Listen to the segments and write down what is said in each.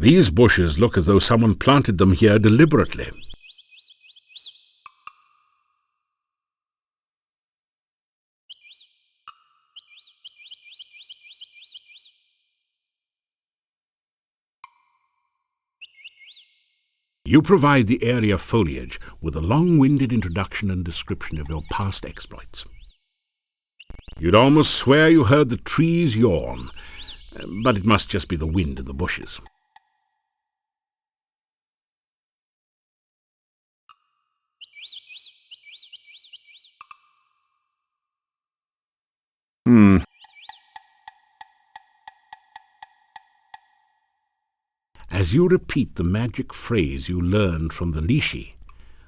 These bushes look as though someone planted them here deliberately. You provide the area foliage with a long-winded introduction and description of your past exploits. You'd almost swear you heard the trees yawn, but it must just be the wind in the bushes. As you repeat the magic phrase you learned from the Lishi,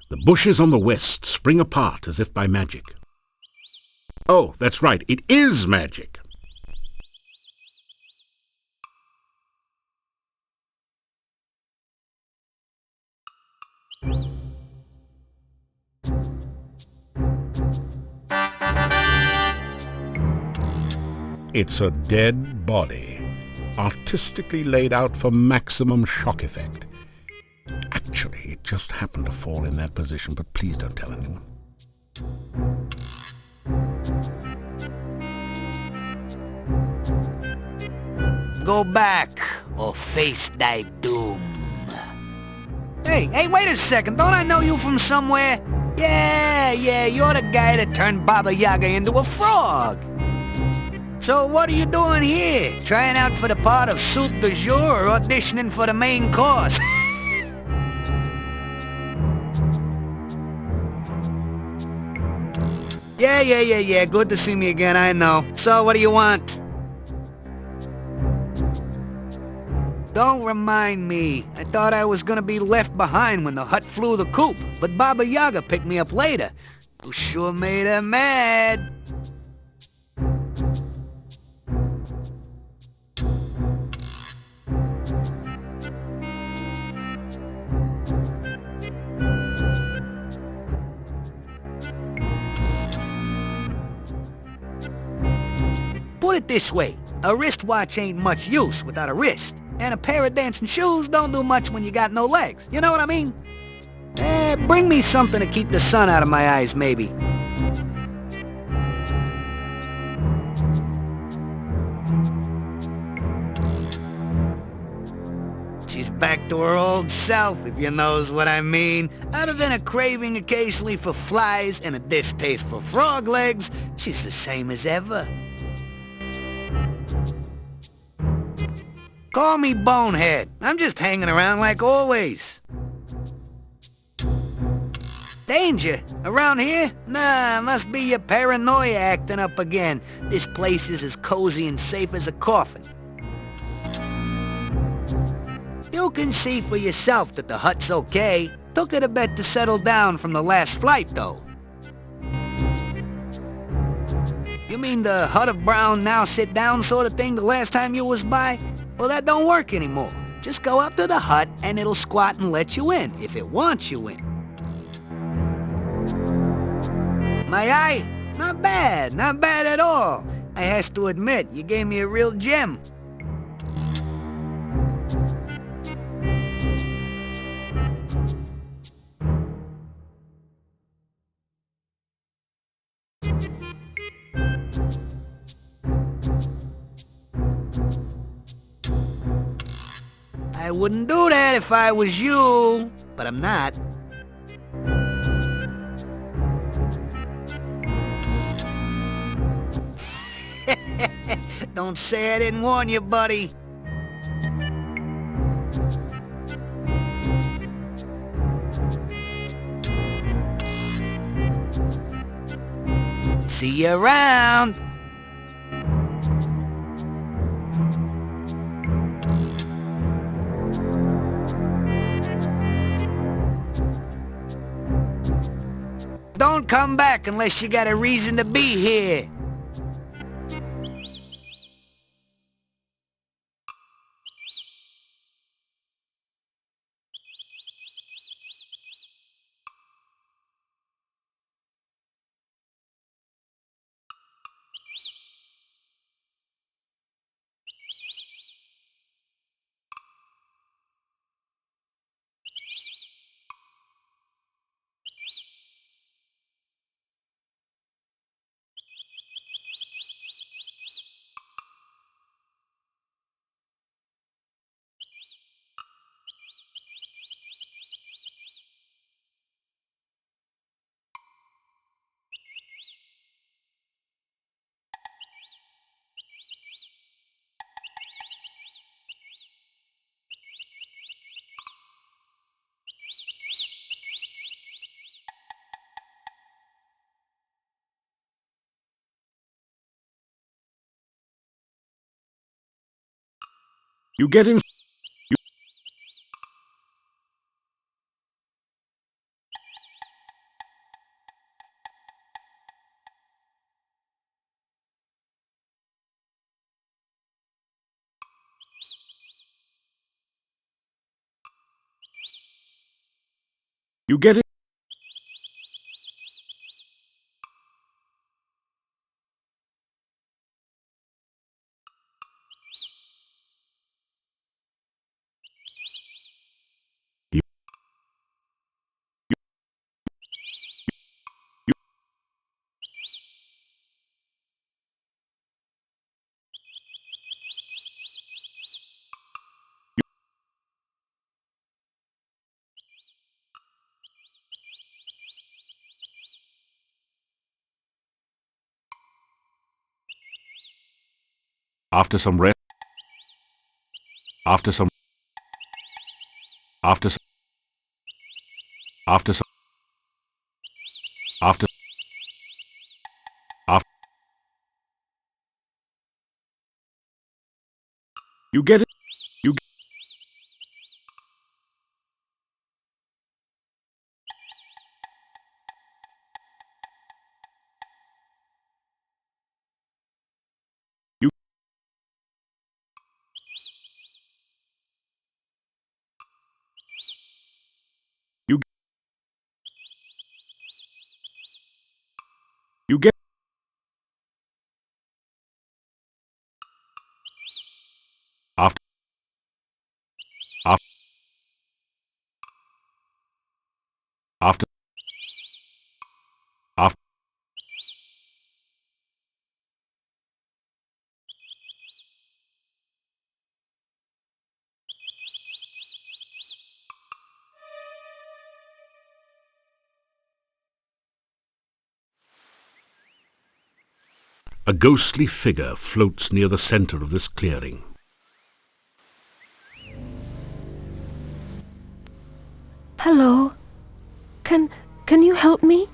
the bushes on the west spring apart as if by magic. Oh, that's right, it is magic. It's a dead body, artistically laid out for maximum shock effect. Actually, it just happened to fall in that position, but please don't tell anyone. Go back, or face thy doom. Hey, wait a second, don't I know you from somewhere? Yeah, you're the guy that turned Baba Yaga into a frog. So what are you doing here? Trying out for the part of soup du jour or auditioning for the main course? Yeah, good to see me again, I know. So what do you want? Don't remind me. I thought I was gonna be left behind when the hut flew the coop, but Baba Yaga picked me up later. You sure made her mad. Put it this way, a wristwatch ain't much use without a wrist, and a pair of dancing shoes don't do much when you got no legs. You know what I mean? Bring me something to keep the sun out of my eyes, maybe. She's back to her old self, if you knows what I mean. Other than a craving occasionally for flies and a distaste for frog legs, she's the same as ever. Call me Bonehead. I'm just hanging around like always. Danger? Around here? Nah, must be your paranoia acting up again. This place is as cozy and safe as a coffin. You can see for yourself that the hut's okay. Took it a bit to settle down from the last flight, though. You mean the hut of brown now sit down sort of thing the last time you was by? Well, that don't work anymore. Just go up to the hut and it'll squat and let you in, if it wants you in. My eye? Not bad at all. I has to admit, you gave me a real gem. I wouldn't do that if I was you, but I'm not. Don't say I didn't warn you, buddy. See you around. Don't come back unless you got a reason to be here. You get in... You get in... After some rest... After some... After some... After some... After... After... You get it... You... You... You... You get... After... After... After... After... A ghostly figure floats near the center of this clearing. Hello. Can you help me?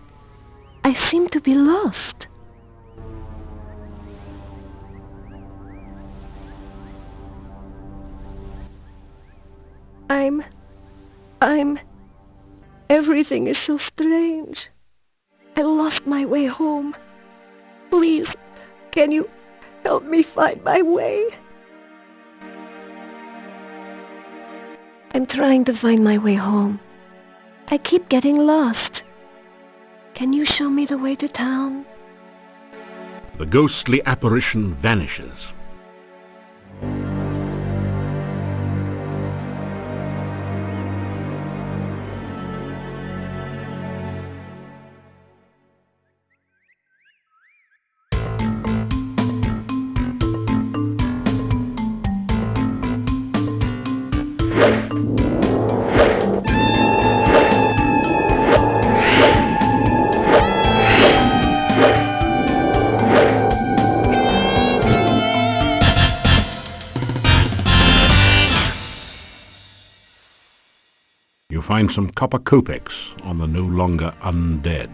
I seem to be lost. Everything is so strange. I lost my way home. Please, can you help me find my way? I'm trying to find my way home. I keep getting lost. Can you show me the way to town? The ghostly apparition vanishes. You find some copper kopecks on the no longer undead.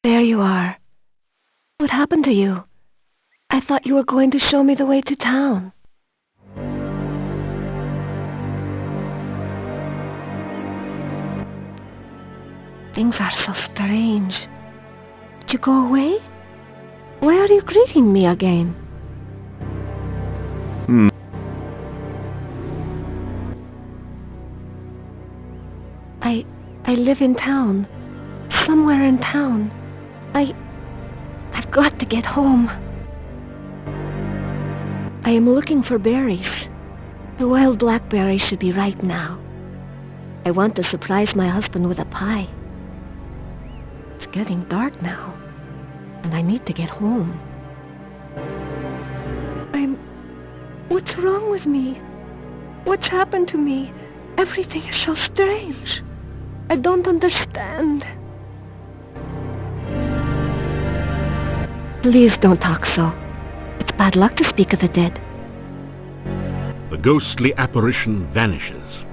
There you are. What happened to you? I thought you were going to show me the way to town. Things are so strange. Did you go away? Why are you greeting me again? I live in town. Somewhere in town. I've got to get home. I am looking for berries. The wild blackberries should be ripe now. I want to surprise my husband with a pie. It's getting dark now, and I need to get home. What's wrong with me? What's happened to me? Everything is so strange. I don't understand. Please don't talk so. It's bad luck to speak of the dead. The ghostly apparition vanishes.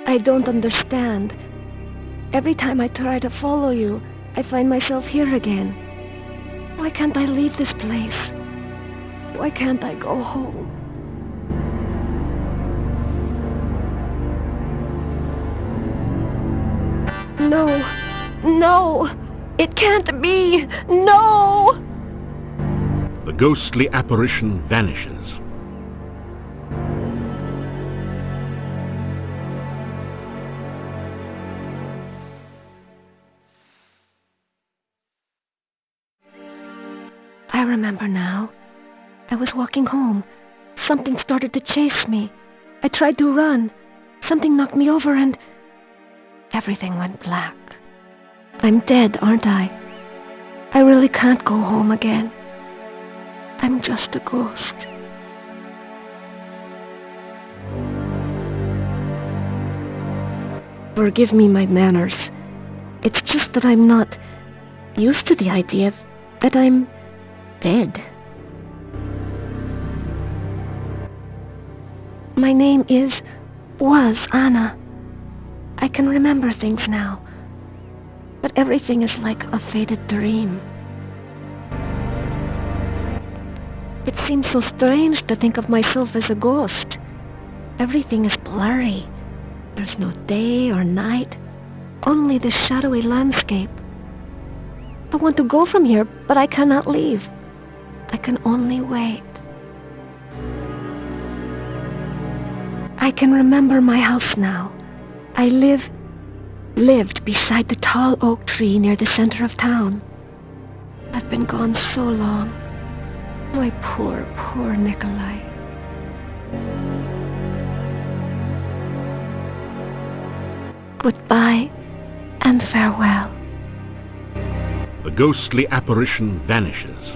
I don't understand. Every time I try to follow you, I find myself here again. Why can't I leave this place? Why can't I go home? No! No! It can't be! No! The ghostly apparition vanishes. I remember now. I was walking home. Something started to chase me. I tried to run. Something knocked me over and everything went black. I'm dead, aren't I? I really can't go home again. I'm just a ghost. Forgive me my manners. It's just that I'm not used to the idea that I'm dead. My name was Anna. I can remember things now, but everything is like a faded dream. It seems so strange to think of myself as a ghost. Everything is blurry. There's no day or night, only this shadowy landscape. I want to go from here, but I cannot leave. I can only wait. I can remember my house now. I lived beside the tall oak tree near the center of town. I've been gone so long. My poor Nikolai. Goodbye and farewell. The ghostly apparition vanishes.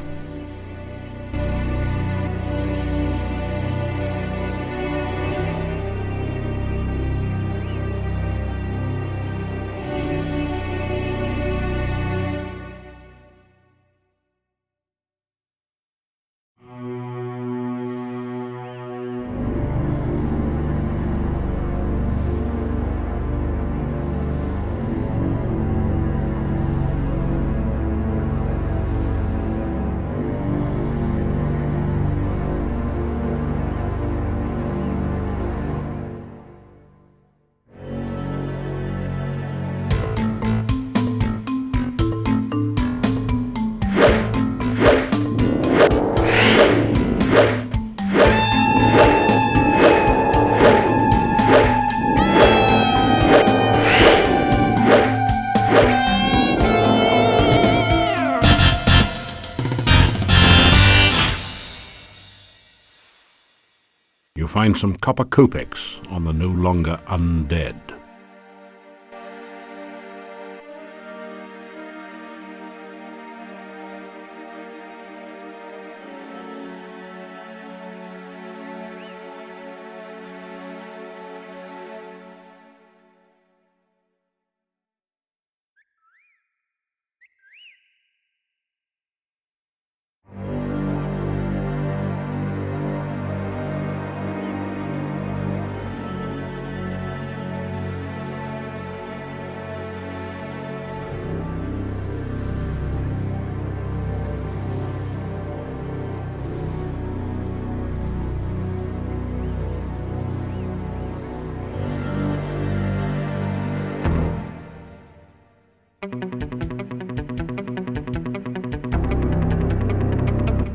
You find some copper kopecks on the no longer undead.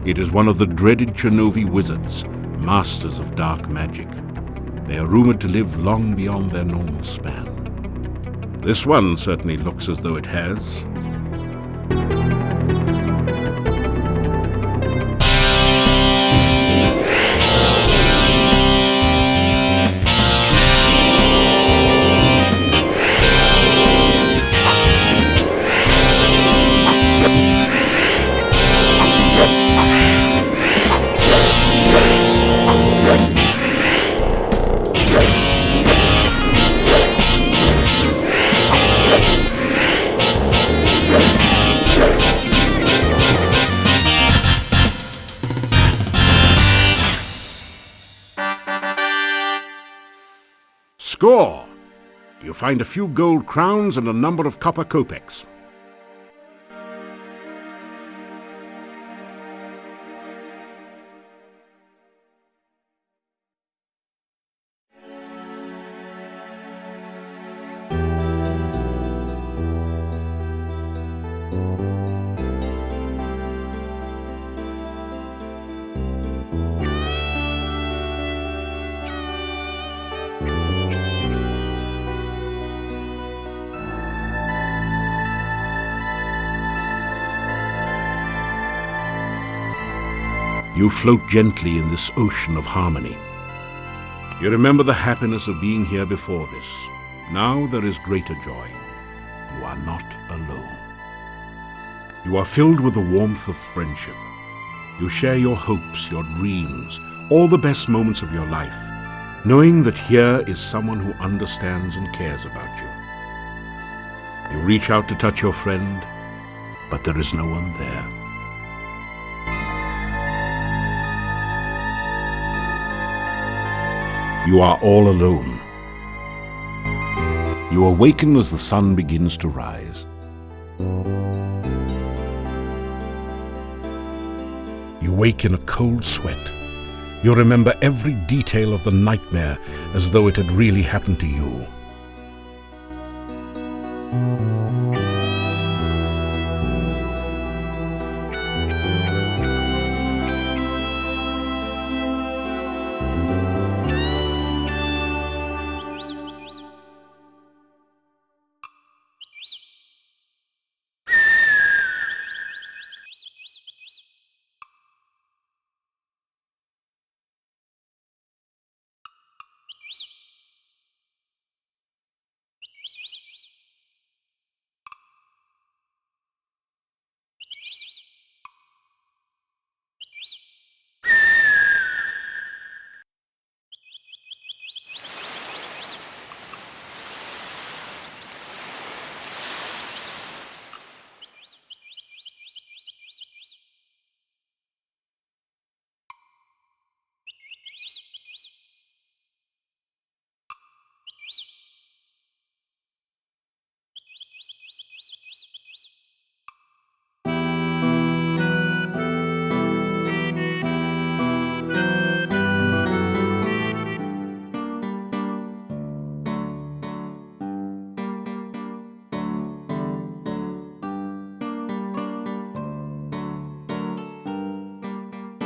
It is one of the dreaded Chernovi wizards, masters of dark magic. They are rumored to live long beyond their normal span. This one certainly looks as though it has. You find a few gold crowns and a number of copper kopecks. You float gently in this ocean of harmony. You remember the happiness of being here before this. Now there is greater joy. You are not alone. You are filled with the warmth of friendship. You share your hopes, your dreams, all the best moments of your life, knowing that here is someone who understands and cares about you. You reach out to touch your friend, but there is no one there. You are all alone. You awaken as the sun begins to rise. You wake in a cold sweat. You remember every detail of the nightmare as though it had really happened to you.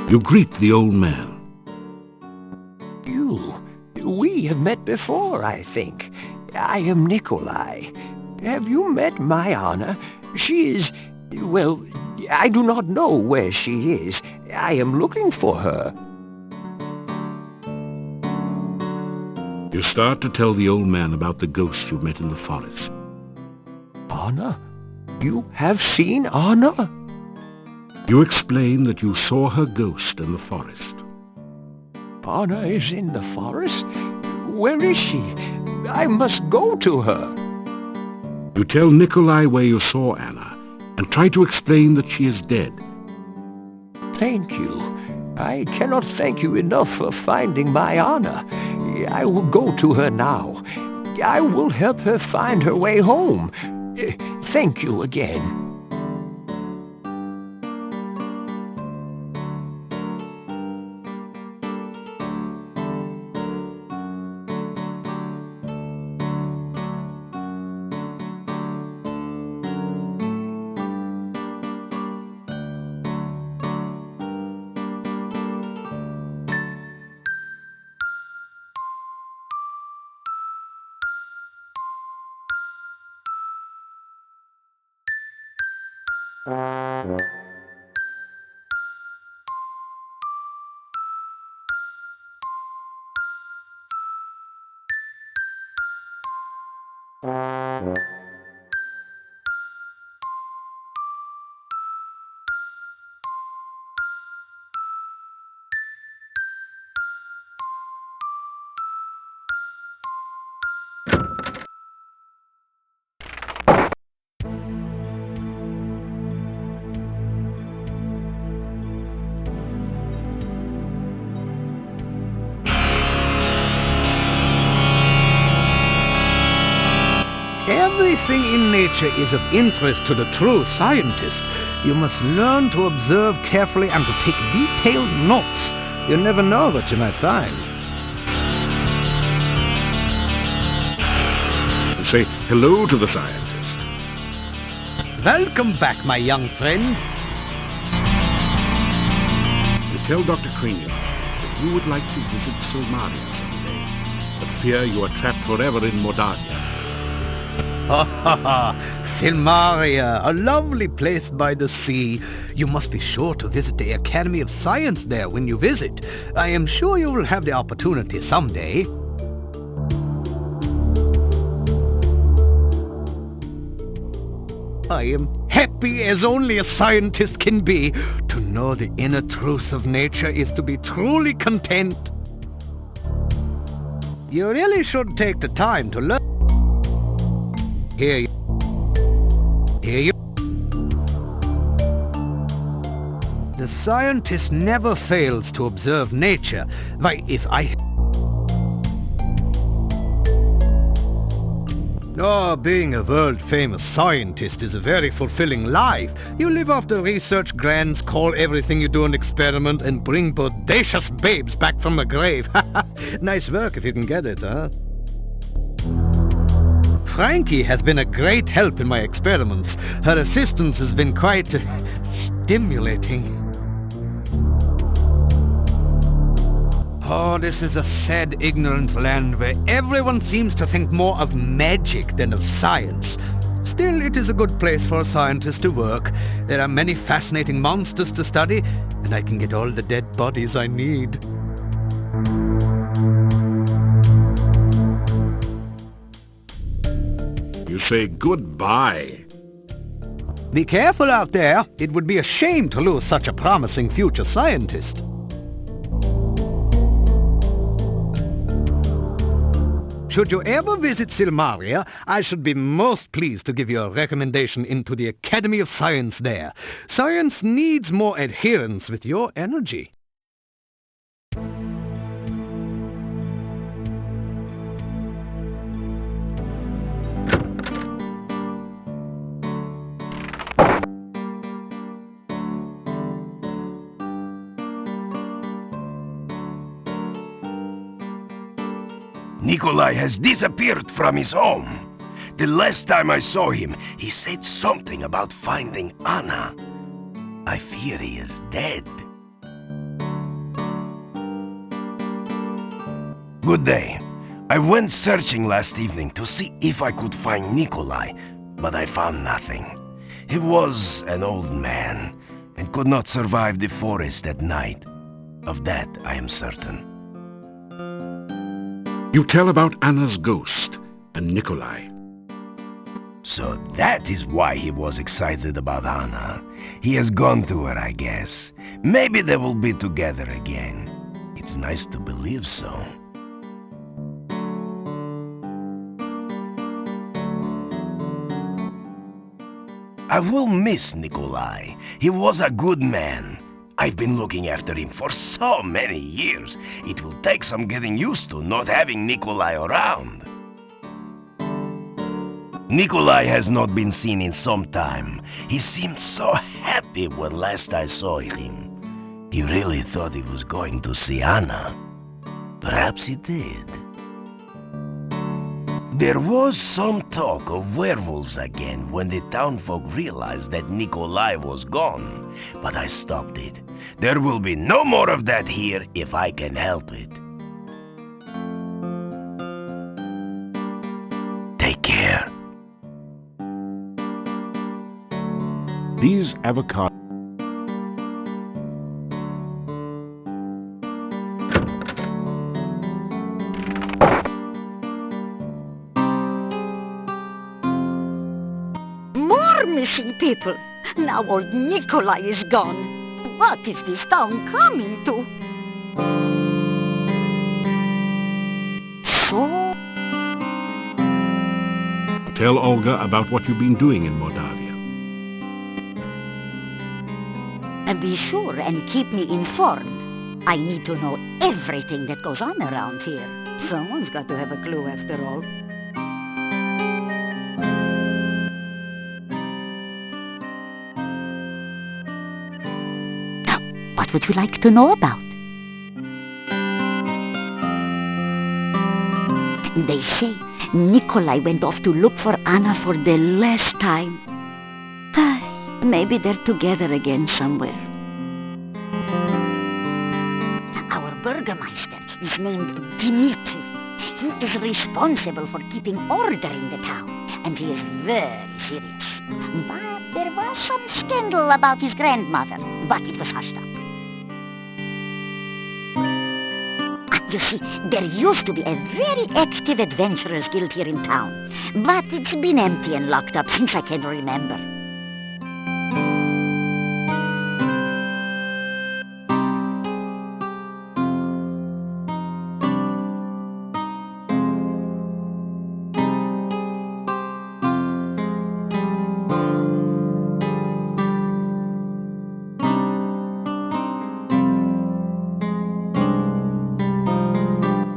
You greet the old man. We have met before, I think. I am Nikolai. Have you met my Anna? She is... well, I do not know where she is. I am looking for her. You start to tell the old man about the ghost you met in the forest. Anna? You have seen Anna? You explain that you saw her ghost in the forest. Anna is in the forest? Where is she? I must go to her. You tell Nikolai where you saw Anna, and try to explain that she is dead. Thank you. I cannot thank you enough for finding my Anna. I will go to her now. I will help her find her way home. Thank you again. everything in nature is of interest to the true scientist, you must learn to observe carefully and to take detailed notes. You never know what you might find. Say hello to the scientist. Welcome back, my young friend. You tell Dr. Cranium that you would like to visit Silmaria someday, but fear you are trapped forever in Mordavia. Ha ha ha! Silmaria, a lovely place by the sea. You must be sure to visit the Academy of Science there when you visit. I am sure you will have the opportunity someday. I am happy as only a scientist can be. To know the inner truths of nature is to be truly content. You really should take the time to learn. Here you. The scientist never fails to observe nature. Why, if I... Oh, being a world-famous scientist is a very fulfilling life. You live off the research grants, call everything you do an experiment, and bring bodacious babes back from the grave. Nice work if you can get it, huh? Frankie has been a great help in my experiments. Her assistance has been quite stimulating. Oh, this is a sad, ignorant land where everyone seems to think more of magic than of science. Still, it is a good place for a scientist to work. There are many fascinating monsters to study, and I can get all the dead bodies I need. You say goodbye. Be careful out there. It would be a shame to lose such a promising future scientist. Should you ever visit Silmaria, I should be most pleased to give you a recommendation into the Academy of Science there. Science needs more adherence with your energy. Nikolai has disappeared from his home. The last time I saw him, he said something about finding Anna. I fear he is dead. Good day. I went searching last evening to see if I could find Nikolai, but I found nothing. He was an old man and could not survive the forest at night. Of that I am certain. You tell about Anna's ghost and Nikolai. So that is why he was excited about Anna. He has gone to her, I guess. Maybe they will be together again. It's nice to believe so. I will miss Nikolai. He was a good man. I've been looking after him for so many years. It will take some getting used to not having Nikolai around. Nikolai has not been seen in some time. He seemed so happy when last I saw him. He really thought he was going to see Anna. Perhaps he did. There was some talk of werewolves again when the townfolk realized that Nikolai was gone, but I stopped it. There will be no more of that here if I can help it. Take care. These avocados... More missing people. Now old Nikolai is gone. What is this town coming to? So? Tell Olga about what you've been doing in Moldavia. And be sure and keep me informed. I need to know everything that goes on around here. Someone's got to have a clue after all. What would you like to know about? They say Nikolai went off to look for Anna for the last time. Maybe they're together again somewhere. Our burgomaster is named Dimitri. He is responsible for keeping order in the town, and he is very serious. But there was some scandal about his grandmother, but it was hushed up. You see, there used to be a very active adventurers guild here in town, but it's been empty and locked up since I can remember.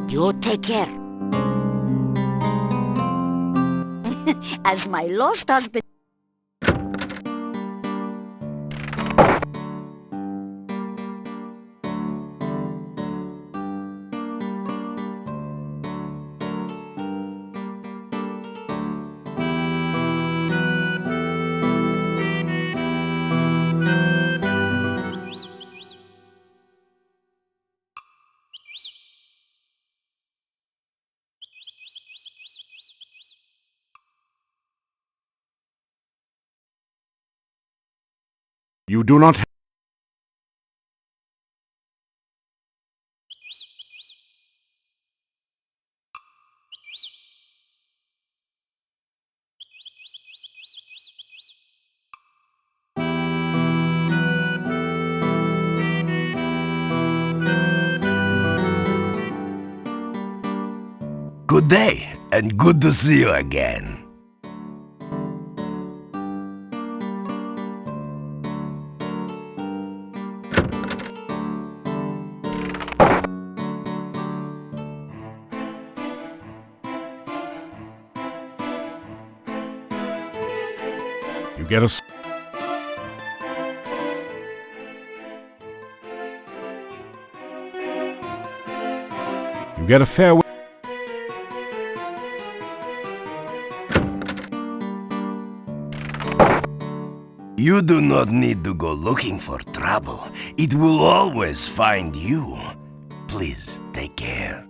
You take care. As my lost husband... You do not have... Good day, and good to see you again. You get us... You get a fair... You do not need to go looking for trouble. It will always find you. Please take care.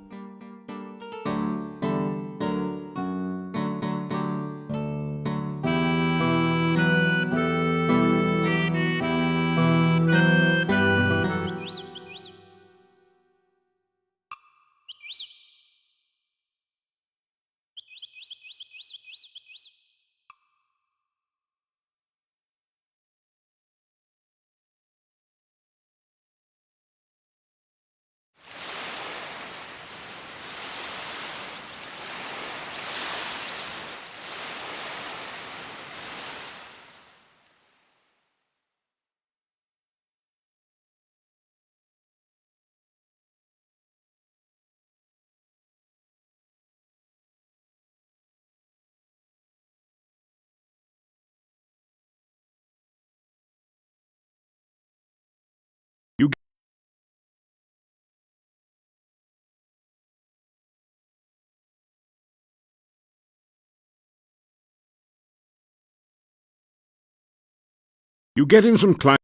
You get in some climb...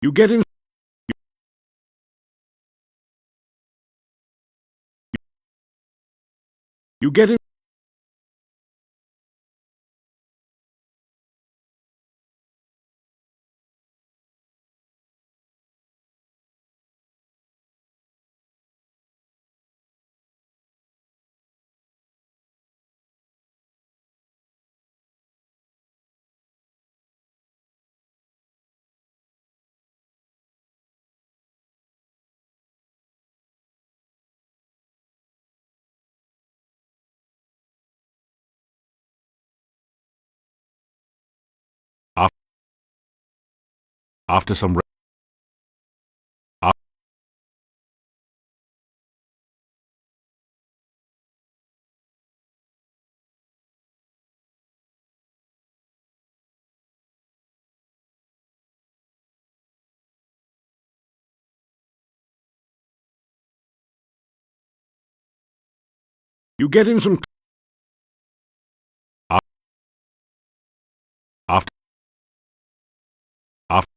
You get in... You get in... After some... You getting some... After... After...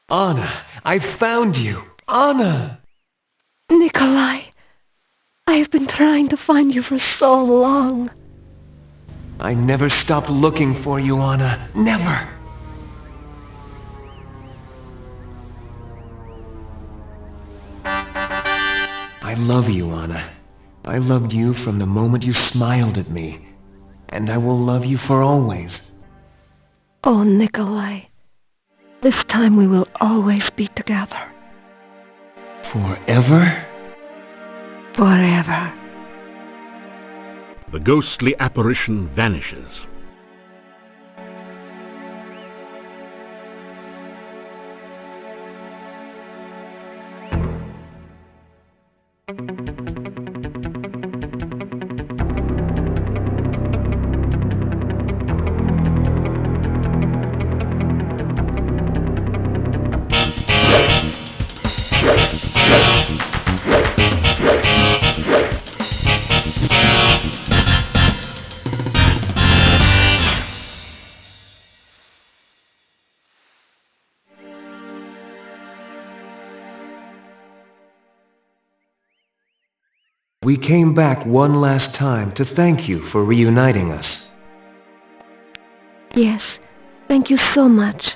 Anna, I found you! Anna! Nikolai, I've been trying to find you for so long. I never stopped looking for you, Anna. Never! I love you, Anna. I loved you from the moment you smiled at me. And I will love you for always. Oh, Nikolai, this time we will always be together. Forever? Forever. The ghostly apparition vanishes. We came back one last time to thank you for reuniting us. Yes, thank you so much.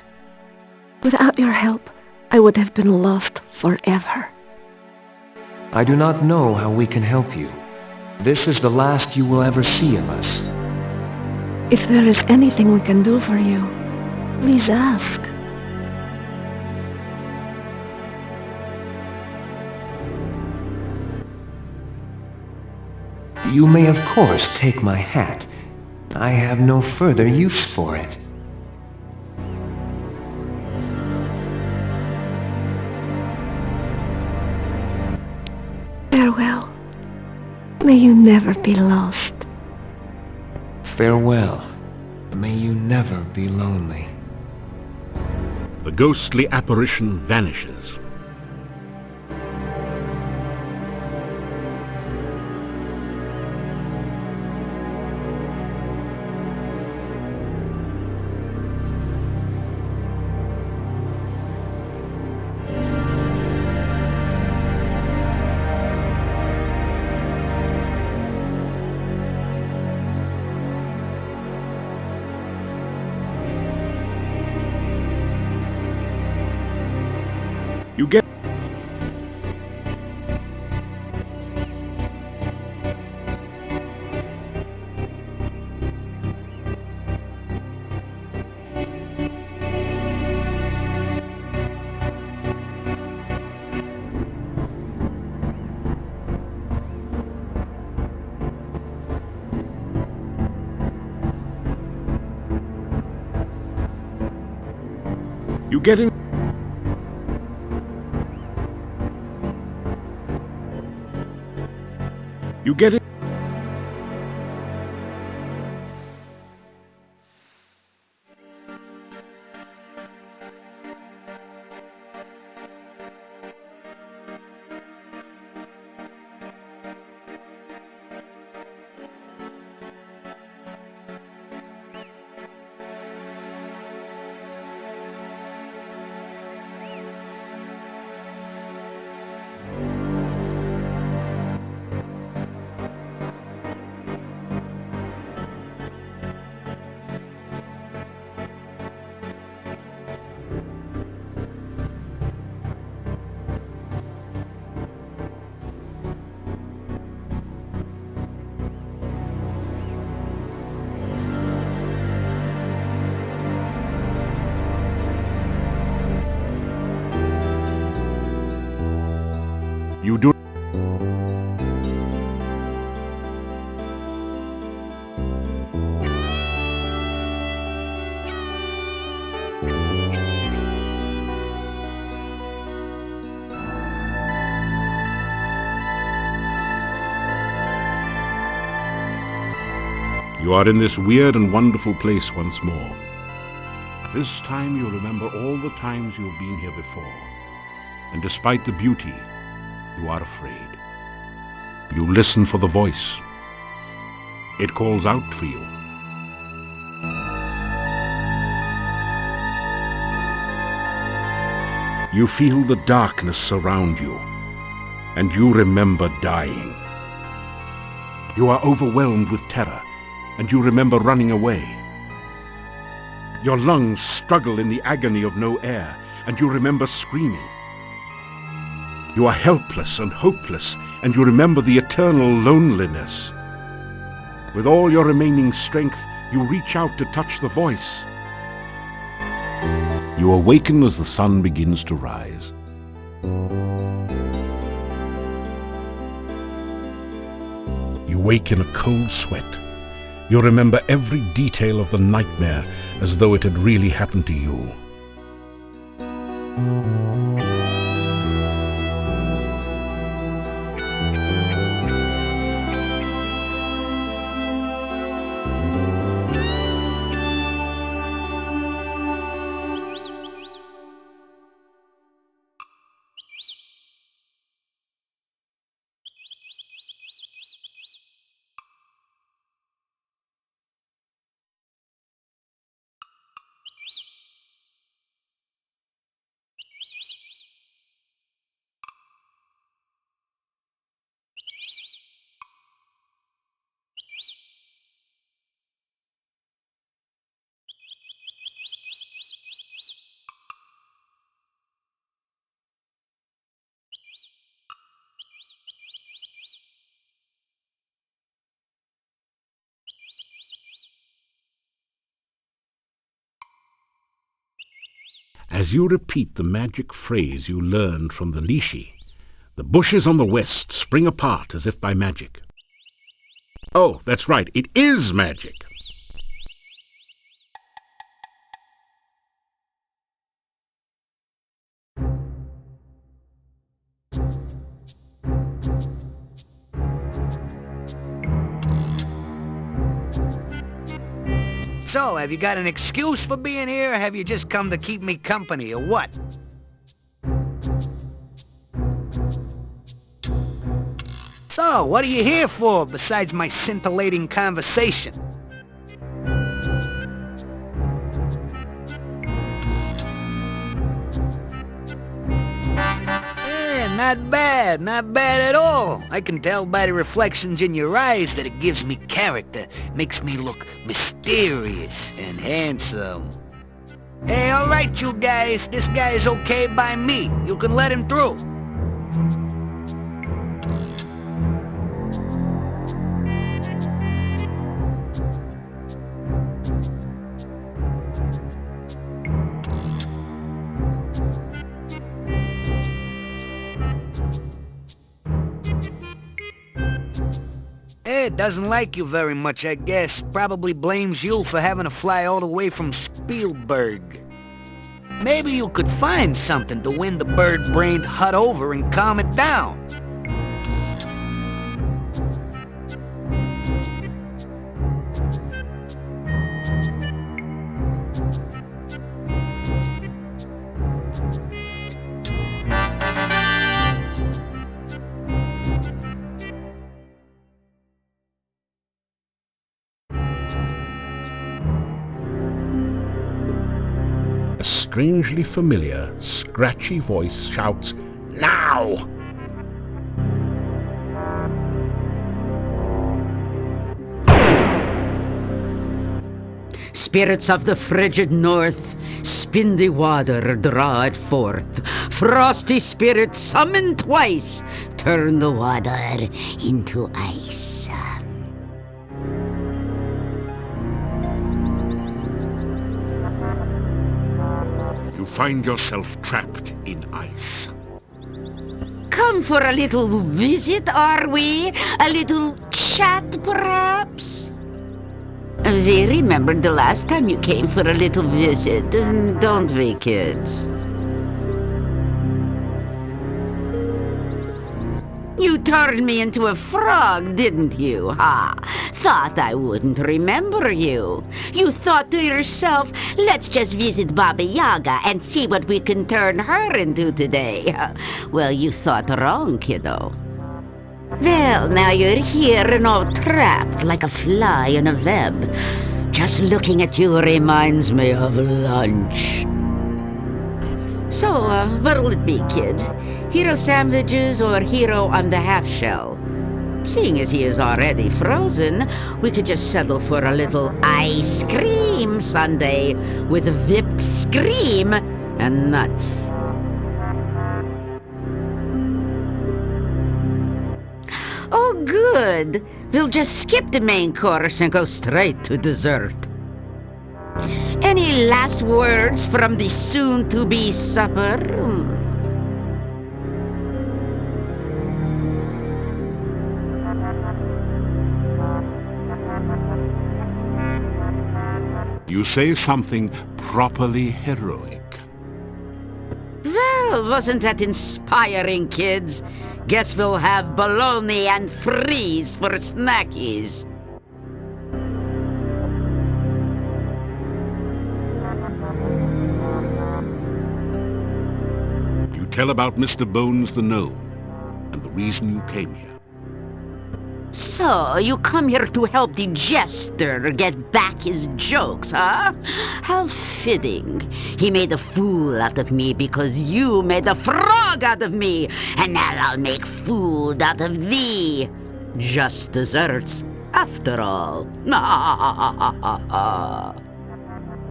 Without your help, I would have been lost forever. I do not know how we can help you. This is the last you will ever see of us. If there is anything we can do for you, please ask. You may of course take my hat. I have no further use for it. Farewell. May you never be lost. Farewell. May you never be lonely. The ghostly apparition vanishes. You get... You getting... You get it? You do... You are in this weird and wonderful place once more. This time you remember all the times you have been here before, and despite the beauty, you are afraid. You listen for the voice. It calls out for you. You feel the darkness surround you, and you remember dying. You are overwhelmed with terror, and you remember running away. Your lungs struggle in the agony of no air, and you remember screaming. You are helpless and hopeless, and you remember the eternal loneliness. With all your remaining strength, you reach out to touch the voice. You awaken as the sun begins to rise. You wake in a cold sweat. You remember every detail of the nightmare as though it had really happened to you. As you repeat the magic phrase you learned from the Lishi, the bushes on the west spring apart as if by magic. Oh, that's right, it is magic! So, have you got an excuse for being here, or have you just come to keep me company, or what? So, what are you here for, besides my scintillating conversation? Not bad at all. I can tell by the reflections in your eyes that it gives me character, makes me look mysterious and handsome. Hey, alright you guys, this guy is okay by me. You can let him through. It doesn't like you very much, I guess. Probably blames you for having to fly all the way from Spielberg. Maybe you could find something to win the bird-brained hut over and calm it down. A strangely familiar, scratchy voice shouts, "Now!" Spirits of the frigid north, spin the water, draw it forth. Frosty spirits, summon twice, turn the water into ice. You find yourself trapped in ice. Come for a little visit, are we? A little chat, perhaps? We remembered the last time you came for a little visit, don't we, kids? You turned me into a frog, didn't you, ha? Thought I wouldn't remember you. You thought to yourself, let's just visit Baba Yaga and see what we can turn her into today. Well, you thought wrong, kiddo. Well, now you're here and all trapped like a fly in a web. Just looking at you reminds me of lunch. So, what'll it be, kids? Hero sandwiches or Hero on the half shell? Seeing as he is already frozen, we could just settle for a little ice cream sundae with whipped cream and nuts. Oh, good. We'll just skip the main course and go straight to dessert. Any last words from the soon-to-be supper? You say something properly heroic. Well, wasn't that inspiring, kids? Guess we'll have bologna and freeze for snackies. You tell about Mr. Bones the Gnome and the reason you came here. So, you come here to help the jester get back his jokes, huh? How fitting. He made a fool out of me because you made a frog out of me. And now I'll make food out of thee. Just desserts, after all.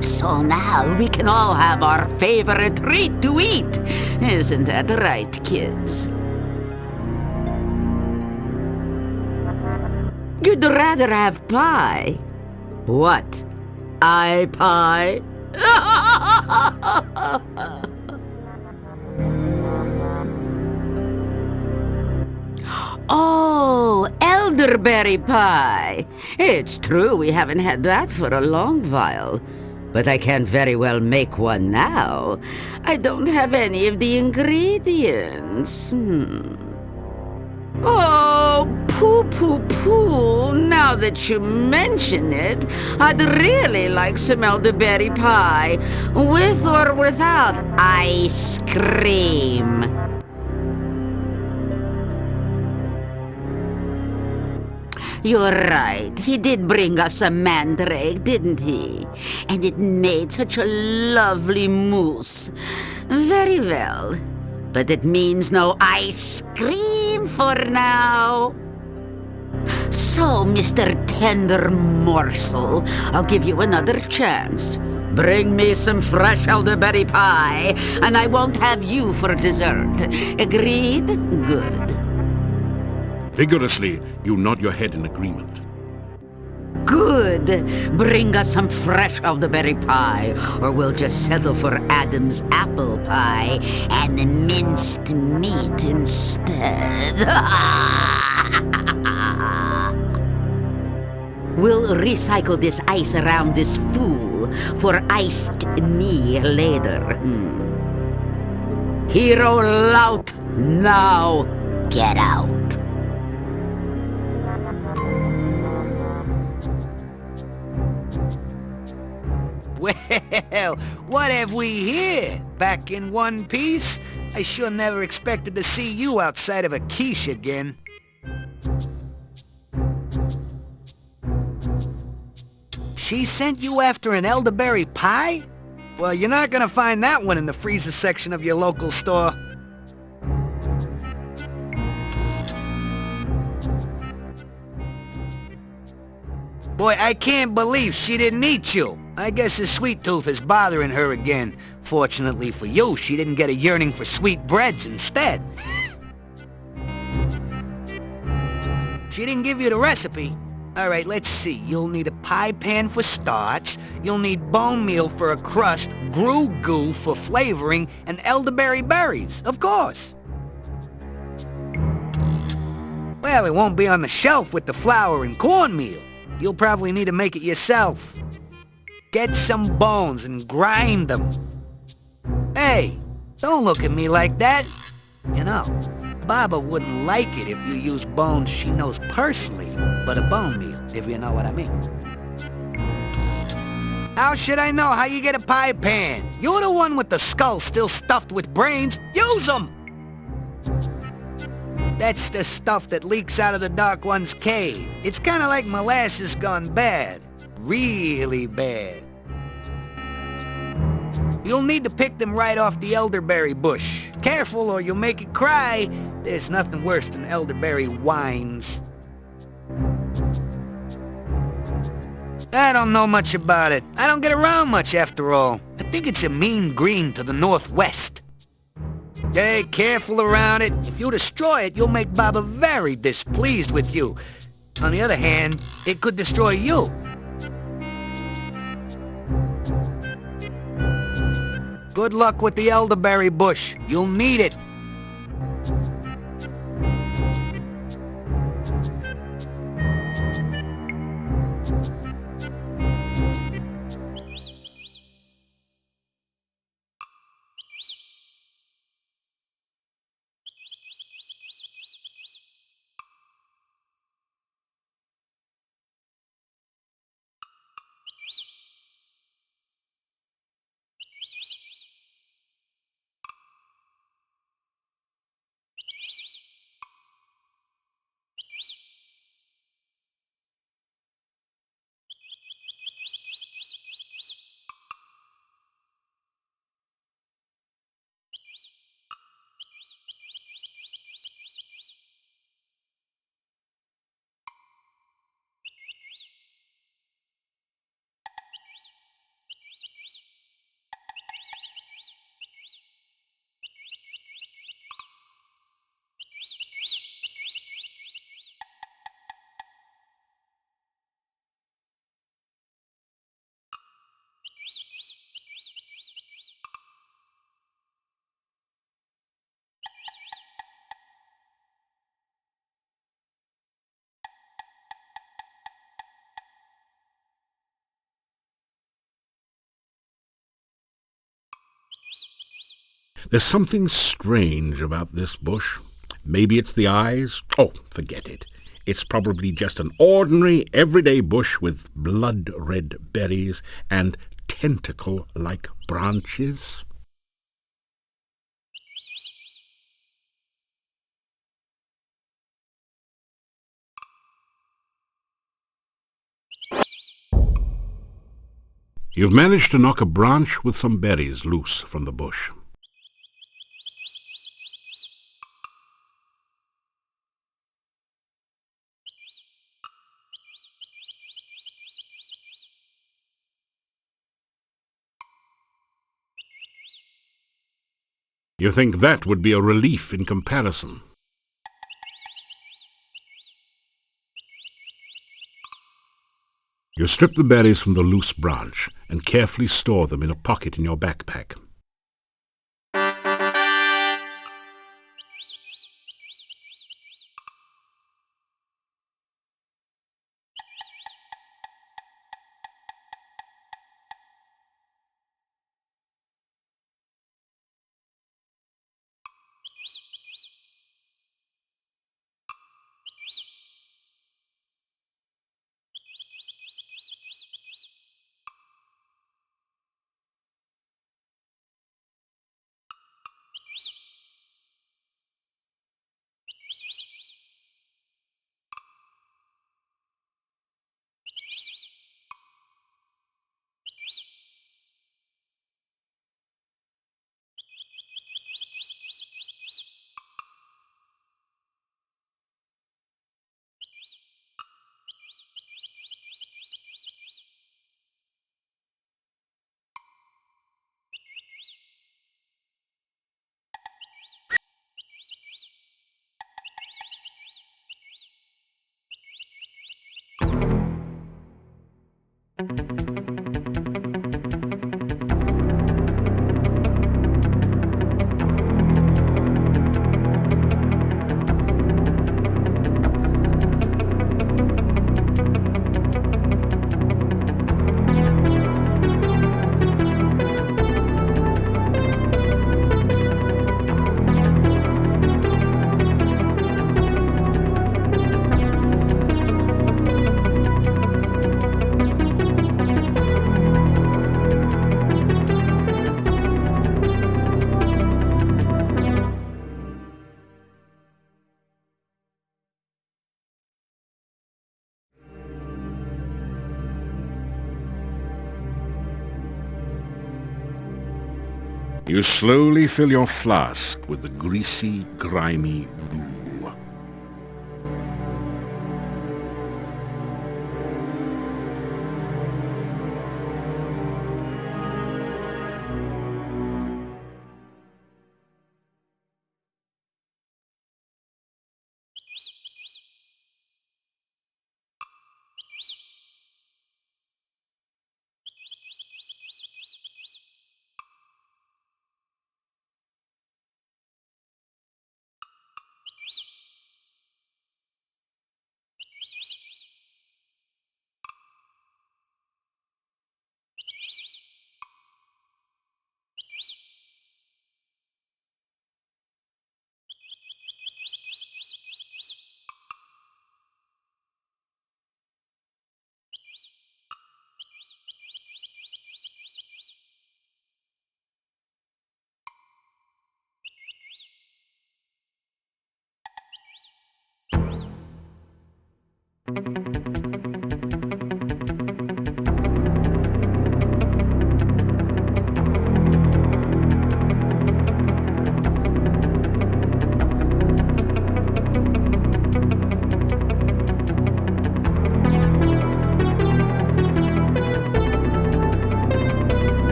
So now we can all have our favorite treat to eat. Isn't that right, kids? You'd rather have pie. What? Pie? Oh, elderberry pie. It's true we haven't had that for a long while. But I can't very well make one now. I don't have any of the ingredients. Oh, poo. Now that you mention it, I'd really like some elderberry pie, with or without ice cream. You're right. He did bring us a mandrake, didn't he? And it made such a lovely mousse. Very well. But it means no ice cream for now. So, Mr. Tender Morsel, I'll give you another chance. Bring me some fresh elderberry pie, and I won't have you for dessert. Agreed? Good. Vigorously, you nod your head in agreement. Good. Bring us some fresh elderberry pie, or we'll just settle for Adam's apple pie and minced meat instead. We'll recycle this ice around this fool for iced me later. Hero Lout, now get out. Well, what have we here? Back in one piece? I sure never expected to see you outside of a quiche again. She sent you after an elderberry pie? Well, you're not gonna find that one in the freezer section of your local store. Boy, I can't believe she didn't eat you. I guess his sweet tooth is bothering her again. Fortunately for you, she didn't get a yearning for sweet breads instead. She didn't give you the recipe. All right, let's see. You'll need a pie pan for starch. You'll need bone meal for a crust, grue goo for flavoring, and elderberry berries, of course. Well, it won't be on the shelf with the flour and cornmeal. You'll probably need to make it yourself. Get some bones and grind them. Hey, don't look at me like that. You know, Baba wouldn't like it if you use bones she knows personally, but a bone meal, if you know what I mean. How should I know how you get a pie pan? You're the one with the skull still stuffed with brains. Use them! That's the stuff that leaks out of the Dark One's cave. It's kind of like molasses gone bad. Really bad. You'll need to pick them right off the elderberry bush. Careful or you'll make it cry. There's nothing worse than elderberry wines. I don't know much about it. I don't get around much after all. I think it's a mean green to the northwest. Hey, careful around it. If you destroy it, you'll make Baba very displeased with you. On the other hand, it could destroy you. Good luck with the elderberry bush. You'll need it. There's something strange about this bush. Maybe it's the eyes. Oh, forget it. It's probably just an ordinary, everyday bush with blood-red berries and tentacle-like branches. You've managed to knock a branch with some berries loose from the bush. You think that would be a relief in comparison. You strip the berries from the loose branch and carefully store them in a pocket in your backpack. You slowly fill your flask with the greasy, grimy goo.